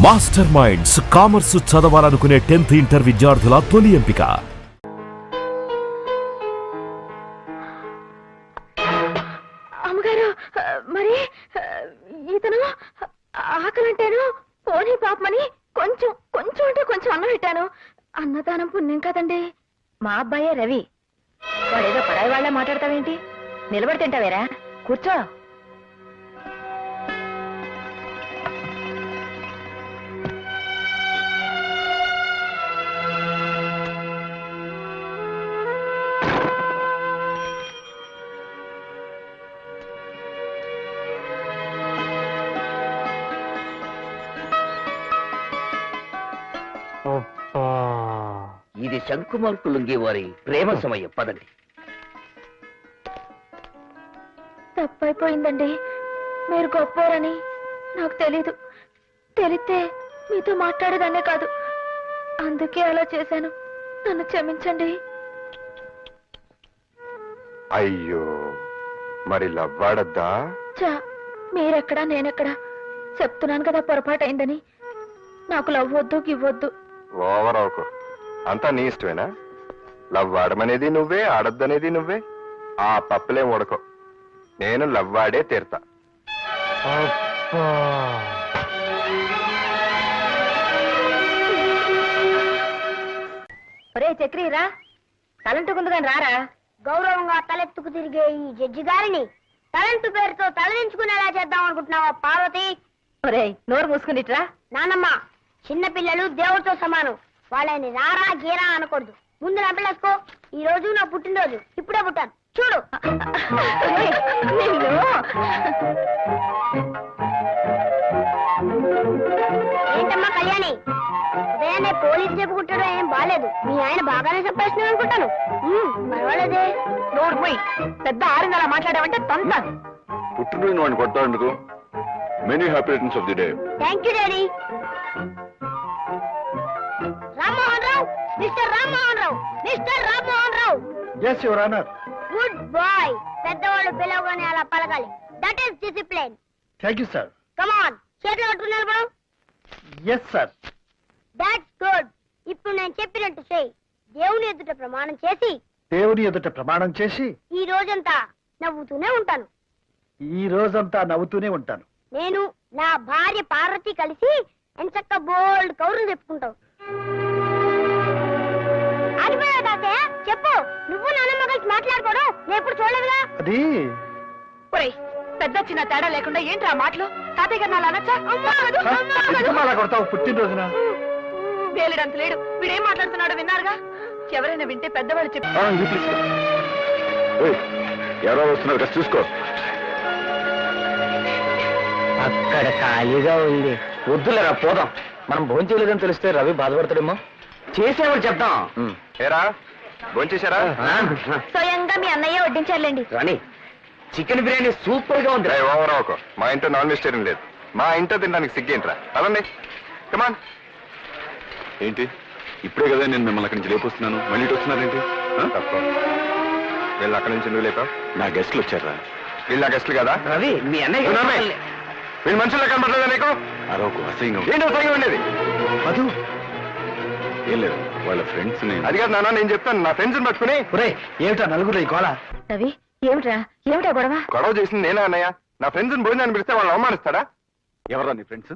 Master minds commerce చదవాలనుకునే 10th inter విద్యార్థుల తొలి ఎంపిక. అమ్మగారు, మరి ఇతను ఆకలంటేను పోనీ పాపమని కొంచెం కొంచెం అంటే కొంచెం అన్నం పెట్టాను. అన్నదానం పుణ్యం కదండి. మా అబ్బాయే రవి. వాడేదో పరాయి వాళ్ళ మాట్లాడతావేంటి? నిలబడి తింటావేరా? కూర్చో. ఇది శంకుమార్కు లుంగి వారి ప్రేమ సమయం. పదండి. తప్పైపోయిందండి. మీరు గొప్పవారని నాకు తెలీదు. తెలిస్తే మీతో మాట్లాడేదాన్నే కాదు. అందుకే అలా చేశాను. నన్ను క్షమించండి. అయ్యో, మరి లవ్వాడద్దా? చా, మీరెక్కడా నేనెక్కడా? చెప్తున్నాను కదా పొరపాటు అయిందని. నాకు లవ్ వద్దు, గివ్వొద్దు. ఓవర్ అవకు. అంతా నీ ఇష్టమేనా? లవ్ ఆడమనేది నువ్వే, ఆడద్దనేది నువ్వే. ఆ పప్పులేం ఉడకో. నేను లవ్ ఆడే తీరుతా. ఒరే చక్రి, రా. తలంటుకుంది కానీ రారా. గౌరవంగా తలెత్తుకు తిరిగే ఈ జడ్జి గారిని తలంటు పేరుతో తలదించుకునేలా చేద్దాం అనుకుంటున్నావా పార్వతి? ఒరే, నోరు మూసుకునిట్రా. నానమ్మ, చిన్న పిల్లలు దేవుడితో సమానం. వాళ్ళని రారా గీరా అనకూడదు. ముందు నా పిల్లసుకో. ఈ రోజు నా పుట్టినరోజు. ఇప్పుడే పుట్టాను, చూడు. ఏంటమ్మా కళ్యాణి, ఉదయాన్నే పోలీసు చెప్పుకుంటాడో ఏం బాలేదు. మీ ఆయన బాగానే సంపాదిస్తున్నాడు అనుకుంటాను. పర్వాలేదే. నోరు పోయి. పెద్ద ఆరింది అలా మాట్లాడావంటే తొంతాను. పుట్టినరోజు వాడిని కొడతాడు. Many happy returns of the day. Thank you daddy. Rammohan Rao, mister Rammohan Rao, mister Rammohan Rao. Yes, Your Honor. Good boy. పెద్దవాళ్ళు పిలవగానే అలా పలకాలి. That is discipline. Thank you, sir. Come on, చేతులు కట్టుకుని నిలబడు. Yes, sir. That's good. ఇప్పుడు నేను చెప్పినట్టు చెయ్యి. దేవుని ఎదుట ప్రమాణం చేసి దేవుని ఎదుట ప్రమాణం చేసి ఈ రోజంతా నవ్వుతూనే ఉంటాను. ఈ రోజంతా నవ్వుతూనే ఉంటాను. నేను నా భార్య పార్వతి కలిసి ఎంచక్క బోల్డ్ కౌరులు చెప్పుకుంటావు. ఆగిపోయావు తాతయ్య, చెప్పు. నువ్వు నాన్నమ్మ కలిసి మాట్లాడుకోవడం నేను ఎప్పుడు చూడలేదుగా. అది పెద్ద చిన్న తేడా లేకుండా ఏంట్రా మాటలు? తాతయ్య గారు అలా అనొచ్చా? ఎందుకమ్మా అలా కొడతావు పుట్టినరోజున? వేలేడంత లేడు. వీడేం మాట్లాడుతున్నాడో విన్నారుగా. ఎవరైనా వింటే పెద్దవాళ్ళు చెప్పి. ఎవరో వస్తున్నారు, చూసుకో. అక్కడ ఖాళీగా ఉంది. వద్దులేరా, పోదాం. మనం భోజనం చేయలేదని తెలిస్తే రవి బాధపడతాడేమో. చేసేవాడు చెప్తాం. ఏరా, భోంచేశారా? స్వయంగా మీ అన్నయ్య వడ్డించారులేండి. రాణి, చికెన్ బిర్యానీ సూపర్ గా ఉంది. ఓవర్ అవకు. మా ఇంట్లో నాన్ వెజిటేరియన్ లేదు. మా ఇంట్లో తినడానికి సిగ్గేంట్రా? అదండి, కమాన్. ఏంటి ఇప్పుడే కదా నేను మిమ్మల్ని అక్కడి నుంచి లేపొస్తున్నాను, మళ్ళీ ఇటు వస్తున్నారేంటి? తప్ప వీళ్ళు అక్కడి నుంచి నువ్వు లేపా? నా గెస్ట్లు వచ్చారా? వీళ్ళు నా గెస్ట్లు కదా? రవి, మీ అన్నయ్య వీళ్ళు మనుషుల్లో కనబడలేదా నీకు? అరవకు, అసహ్యం. ఏంటి అసహ్యం ఉండేది? మధు, ఏం లేదు, వాళ్ళ ఫ్రెండ్స్. అది కాదు నాన్న, నేను చెప్తాను. నా ఫ్రెండ్స్ పట్టుకుని. ఏమిటా నలుగురు ఈ గోళ? రవి, ఏమిట్రా ఏమిటా గొడవ? గొడవ చేసింది నేనే అన్నయ్య. నా ఫ్రెండ్స్ భోజనాన్ని పిలిస్తే వాళ్ళు అవమానిస్తాడా? ఎవరా నీ ఫ్రెండ్స్?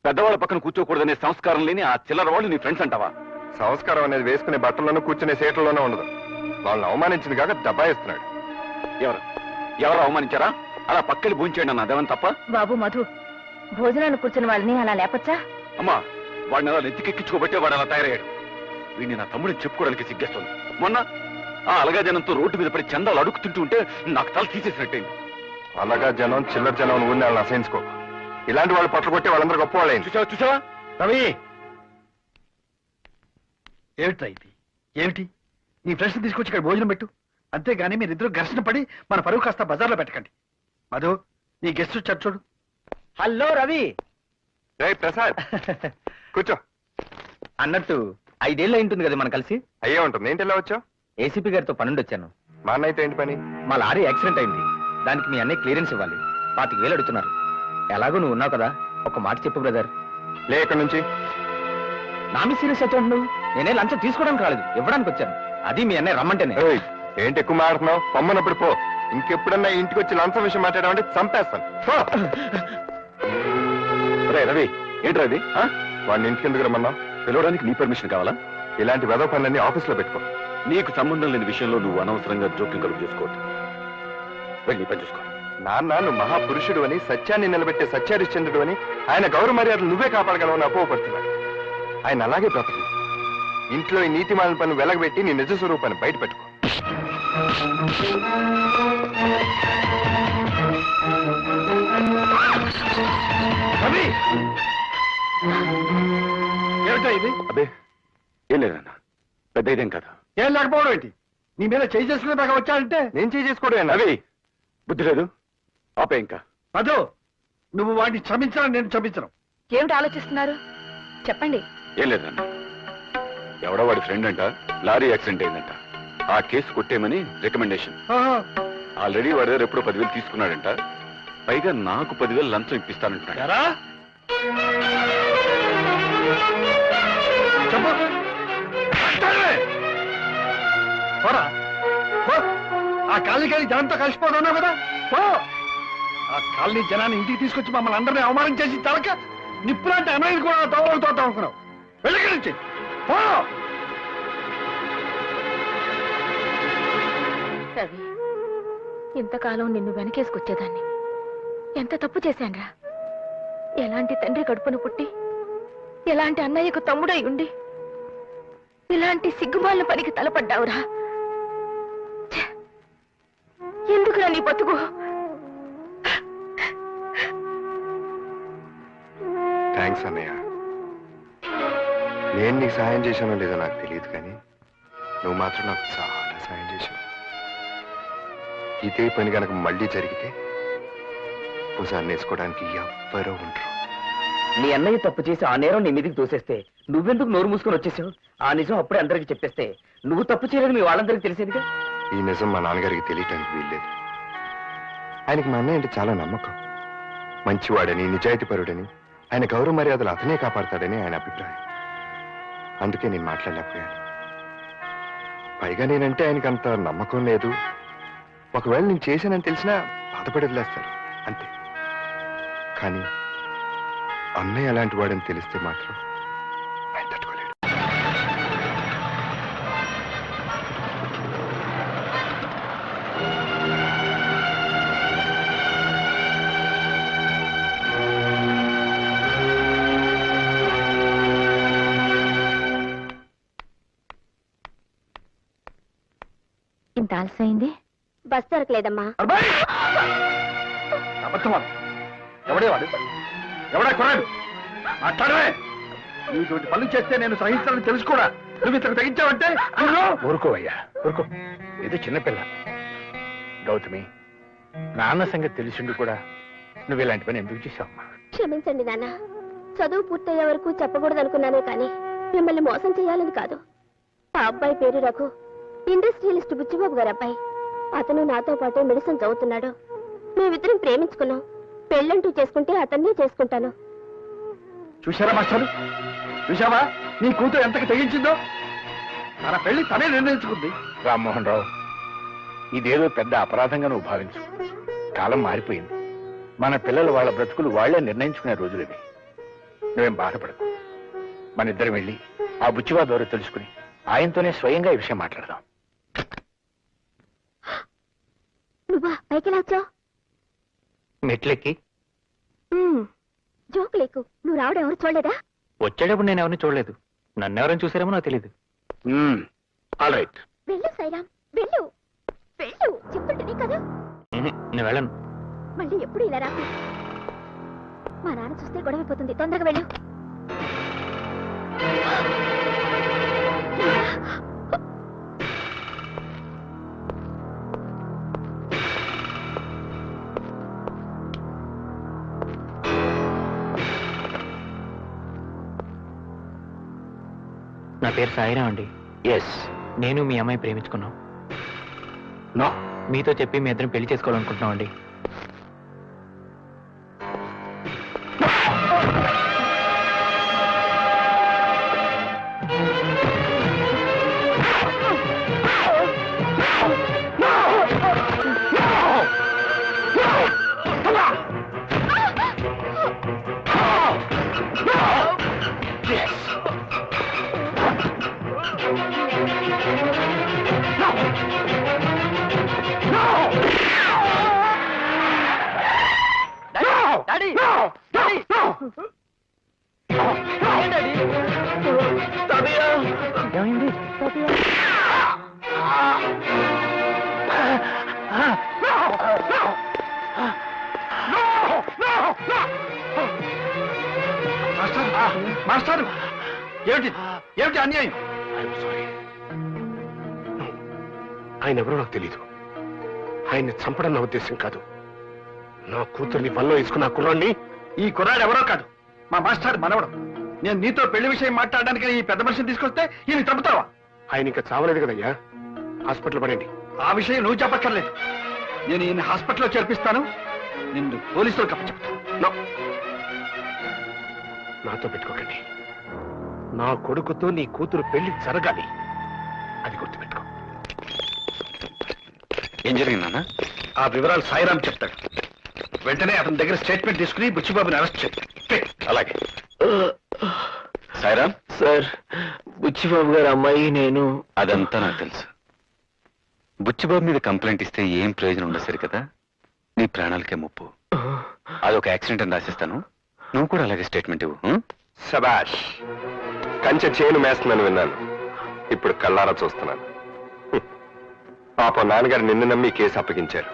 పెద్దవాళ్ళ పక్కన కూర్చోకూడదనే సంస్కారం లేని ఆ చిల్లర వాళ్ళు నీ ఫ్రెండ్స్ అంటావా? సంస్కారం అనేది వేసుకునే బట్టల్లోనూ కూర్చునే సీట్లలోనూ ఉండదు. వాళ్ళని అవమానించింది కాక దబాయిస్తున్నాడు. ఎవరు అవమానించారా? అలా పక్కకి భూంచేయండి అన్న, అదేమని తప్ప? బాబు మధు, భోజనాన్ని కూర్చున్న వాళ్ళని అలా లేపచ్చా? అమ్మా, వాడిని అలా నెత్తికెక్కించుకోబట్టే వాడు అలా తయారయ్యాడు. వీడిని నా తమ్ముడిని చెప్పుకోవడానికి సిగ్గేస్తుంది. మొన్న ఆ అలగా జనంతో రోడ్డు మీద పడి చందాలు అడుగుతుంటూ ఉంటే నాకు తల తీసేసినట్టయింది. అలాగా జనం, చిల్లర జనం ఊరిని వాళ్ళని అసహించుకో. ఇలాంటి వాళ్ళు పట్ల కొట్టి వాళ్ళందరూ గొప్ప వాళ్ళైంది. చూసావా? రవి, ఏమిట్రా ఇది? ఏమిటి? నీ ఫ్రెండ్స్ తీసుకొచ్చి ఇక్కడ భోజనం పెట్టు. అంతేగాని మీరిద్దరు ఘర్షణ పడి మన పరువు కాస్త బజార్లో పెట్టకండి. మధు, నీ గెస్ట్ వచ్చారు చూడు. హలో రవి. రేయ్ ప్రసాద్, కూర్చో. అన్నట్టు 5 ఏళ్ళు అయింటుంది కదా మనం కలిసి. అయ్యే ఉంటుంది. ఏంటి ఎలా వచ్చావు? ఏసీపీ గారితో పనుండి వచ్చాను. మా అన్న అయితే ఏంటి పని? మా లారీ యాక్సిడెంట్ అయింది. దానికి మీ అన్నయ్య క్లియరెన్స్ ఇవ్వాలి. 25,000 అడుగుతున్నారు. ఎలాగో నువ్వు ఉన్నావు కదా, ఒక మాట చెప్పు బ్రదర్. లేక నుంచి నా మీ సీరియస్ అయితే నువ్వు నేనే లంచం తీసుకోవడానికి రాలేదు ఇవ్వడానికి వచ్చాను అది మీ అన్నయ్య రమ్మంటేనే ఏయ్, ఏంటి ఎక్కువ మాట్లాడుతున్నావు? పొమ్మనప్పుడు పో. ఇంకెప్పుడన్నా ఇంటికి వచ్చి లంచం విషయం మాట్లాడామంటే చంపేస్తాను. పో. రే రవి ఏంట్రా ఇది ఆ? వాడిని ఇంటికి ఎందుకు రమ్మన్నావు? పిలవడానికి నీ పర్మిషన్ కావాలా? ఇలాంటి వెధవ పనులన్నీ ఆఫీస్లో పెట్టుకో. నీకు సంబంధం లేని విషయంలో నువ్వు అనవసరంగా జోక్యం కలుగు చేసుకోవద్దు. వెళ్ళి పని చూసుకో. నాన్న నువ్వు మహాపురుషుడు అని, సత్యాన్ని నిలబెట్టే సత్యహరిశ్చంద్రుడు అని, ఆయన గౌరవ మర్యాదలు నువ్వే కాపాడగలవని అపోహపడుతున్నాడు. ఆయన అలాగే బ్రతుకు. ఇంట్లో ఈ నీతిమాలిన పని వెలగబెట్టి నీ నిజ స్వరూపాన్ని బయట పెట్టుకో. రవి ఏమిటా ఇది? అదే ఏం లేదన్నా, పెద్ద ఇదేం కదా. ఏం లేకపోవడం ఏంటి? నీ మీద చేయి చేసుకునే దాకా వచ్చాడంటే నేను చేసుకోవడం రవి బుద్ధి లేదు, ఆపే ఇంకా. మధు, నువ్వు వాడిని క్షమించడం, నేను క్షమించను. ఏమిటి ఆలోచిస్తున్నారు చెప్పండి. ఏం లేదన్నా, ఎవడో వాడి ఫ్రెండ్ అంట లారీ యాక్సిడెంట్ అయిందంట. ఆ కేసు కొట్టేమని రికమెండేషన్. ఆహా. ఆల్రెడీ వాడి దగ్గర ఎప్పుడో 10,000 తీసుకున్నాడంట. పైగా నాకు 10,000 లంచం ఇప్పిస్తానంటున్నాడు. ఎరా? చెప్పు. మాట్లాడవే. పోరా. పో. ఆ కాలనీకి జనంతో కలిసిపోతున్నావు కదా, పో. ఆ కాలనీ జనాన్ని ఇంటికి తీసుకొచ్చి మమ్మల్ని అందరినీ అవమానం చేసి తలక నిప్పులాంటి అమ్మాయిని కూడా తోడుతో అనుకున్నావు. వెళ్ళి నుంచి పో. రవి ఇంతకాలం నిన్ను వెనకేసుకొచ్చేదాన్ని. ఎంత తప్పు చేశాన్రా. ఎలాంటి తండ్రి కడుపున పుట్టి, ఎలాంటి అన్నయ్యకు తమ్ముడై ఉండి, ఇలాంటి సిగ్గుమాలిన పనికి తలపడ్డావురా. ఛే! ఎందుకురా నీ బతుకు? థ్యాంక్స్ అన్నయ్య. నేను నీకు సహాయం చేశానో లేదో నాకు తెలియదు, కానీ నువ్వు మాత్రం నాకు చాలా సహాయం చేశావు. ఇదే పని కనుక మళ్ళీ జరిగితే భుజాన్ని వేసుకోవడానికి ఎవ్వరూ ఉండరు. నీ అన్నయ్య తప్పు చేసి ఆ నేరం నీ మీదకి దూసేస్తే నువ్వెందుకు నోరు మూసుకొని వచ్చేసావు? ఆ నిజం అప్పుడే అందరికి చెప్పేస్తే నువ్వు తప్పు చేయలేదు మీ వాళ్ళందరికీ తెలిసేదిగా. ఈ నిజం మా నాన్నగారికి తెలియటానికి వీల్లేదు. ఆయనకి మా అన్నయ్య అంటే చాలా నమ్మకం. మంచివాడని, నిజాయితీపరుడని, ఆయన గౌరవ మర్యాదలు అతనే కాపాడతాడని ఆయన అభిప్రాయం. అందుకే నేను మాట్లాడలేకపోయాను. పైగా నేనంటే ఆయనకి అంత నమ్మకం లేదు. ఒకవేళ నేను చేశానని తెలిసినా బాధపడి వదిలేస్తారు అంతే. కానీ అన్నయ్య అలాంటి వాడని తెలిస్తే మాత్రం ఆయన తట్టుకోలేడు. ఇంత ఆలస్యమైంది. బస్ దొరకలేదమ్మా. అబ్బాయి! అబద్ధమా? ఎవడే వాడు? ఎవడా కొరాడు? మాట్లాడవే. నువ్వు ఇటువంటి పనులు చేస్తే నేను సహించాలని తెలుసు కూడా. నువ్వు ఇంతకు తెగించావంటే ఊరుకోవయ్యా, ఊరుకో. ఇది చిన్నపిల్ల. గౌతమి, నాన్న సంగతి తెలిసిండు కూడా నువ్వు ఇలాంటి పని ఎందుకు చేశావమ్మా? క్షమించండి నాన్న. చదువు పూర్తయ్యే వరకు చెప్పకూడదు అనుకున్నానే కానీ మిమ్మల్ని మోసం చేయాలని కాదు. ఆ అబ్బాయి పేరు రఘు, ఇండస్ట్రియలిస్ట్ బుచ్చిబాబు గారు అబ్బాయి. అతను నాతో పాటే మెడిసిన్ చదువుతున్నాడు. మేమిద్దరం ప్రేమించుకున్నాం. పెళ్ళంటూ చేసుకుంటే అతన్నే చేసుకుంటాను. చూశారా మాస్టారు? చూశావా నీ కూతురు ఎంతకు తెగించిందో? తన పెళ్లి తనే నిర్ణయించుకుంది. రామ్మోహన్ రావు, ఇదేదో పెద్ద అపరాధంగా నువ్వు భావించు. కాలం మారిపోయింది. మన పిల్లలు వాళ్ళ బ్రతుకులు వాళ్లే నిర్ణయించుకునే రోజులు ఇవి. నువ్వేం బాధపడకు. మన ఇద్దరం వెళ్ళి ఆ బుచ్చివా ద్వారా తెలుసుకుని ఆయనతోనే స్వయంగా ఈ విషయం మాట్లాడదాం. నువ్వా పైకి వచ్చావు? మెట్లెక్కి జోక్ లేకు. నువ్వు రావడం ఎవరు చూడలేదా? వచ్చేటప్పుడు నేను ఎవరిని చూడలేదు. నన్నెవరైనా చూసారేమో నాకు తెలియదు. ఆల్ రైట్, వెళ్ళు సైరామ్, వెళ్ళు వెళ్ళు. చెప్తుంటేనే కదా. నేను వెళ్ళను. మళ్ళీ ఎప్పుడు ఇలా రాకు. మా నాన్న చూస్తే గొడవైపోతుంది. తొందరగా వెళ్ళు. నా పేరు సాయిరాం అండి. ఎస్, నేను మీ అమ్మాయి ప్రేమించుకున్నాం. నో, మీతో చెప్పి మీ ఇద్దరం పెళ్లి చేసుకోవాలనుకుంటున్నాం అండి. ఏమైంది? మాస్టర్ ఏమిటి ఏమిటి అన్యాయం? ఆయన ఎవరో నాకు తెలీదు. ఆయన్ని చంపడం నా ఉద్దేశం కాదు. నా కూతుర్ని వల్ల వేసుకున్న కుర్రాన్ని. ఈ కుర్రాడు ఎవరో కాదు, మా మాస్టర్ మనవడు. నేను నీతో పెళ్లి విషయం మాట్లాడడానికి ఈ పెద్ద మనిషిని తీసుకొస్తే ఈయన చంపుతావా? ఆయన ఇంకా చావలేదు కదయ్యా. హాస్పిటల్ పడండి. ఆ విషయం నువ్వు చెప్పక్కర్లేదు. నేను ఈయన హాస్పిటల్లో చేర్పిస్తాను, నిన్ను పోలీసులకు అప్పచెప్తాను. నాతో పెట్టుకోకండి. నా కొడుకుతో నీ కూతురు పెళ్లి జరగాలి, అది గుర్తుపెట్టుకో. ఏం జరిగిందన్నా? ఆ వివరాలు సాయిరామ్ చెప్తాడు. వెంటనే అతని దగ్గర స్టేట్మెంట్ తీసుకుని బుచ్చిబాబుని అరెస్ట్ చేయి. అలాగే. సాయిరామ్ సార్, బుచ్చిబాబు గారు అమ్మాయి నేను. అదంతా నాకు తెలుసు. బుచ్చిబాబు మీద కంప్లైంట్ ఇస్తే ఏం ప్రయోజనం ఉండదు సరి కదా. నీ ప్రాణాలకే ముప్పు. అదొక యాక్సిడెంట్ అని రాసిస్తాను. నువ్వు కూడా అలాగే స్టేట్మెంట్ ఇవ్వు. శబాష్. కంచె చేను మేస్తున్నాను విన్నాను, ఇప్పుడు కళ్ళారా చూస్తున్నాను. పాప నాన్నగారు నిన్ను నమ్మి కేసు అప్పగించారు.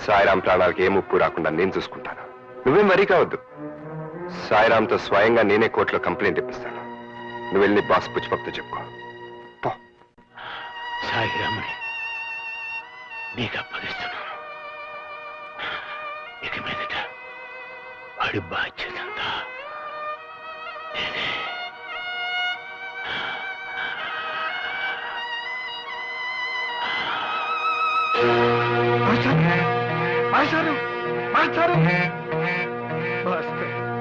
సాయిరాం ప్రాణాలకు ఏ ముప్పు రాకుండా నేను చూసుకుంటాను. నువ్వేం వరీ కావద్దు. సాయిరాంతో స్వయంగా నేనే కోర్టులో కంప్లైంట్ ఇప్పిస్తాను. నువ్వు వెళ్ళి బాస్ పుచ్చిపప్పుతో చెప్పుకో. పో. సాయిరామని నీకు అప్పగిస్తున్నాను. ఇక మీదట వాడి బాధ్యత అంతా నేనే. మాస్టారు, మాస్టారు, మాస్టారు.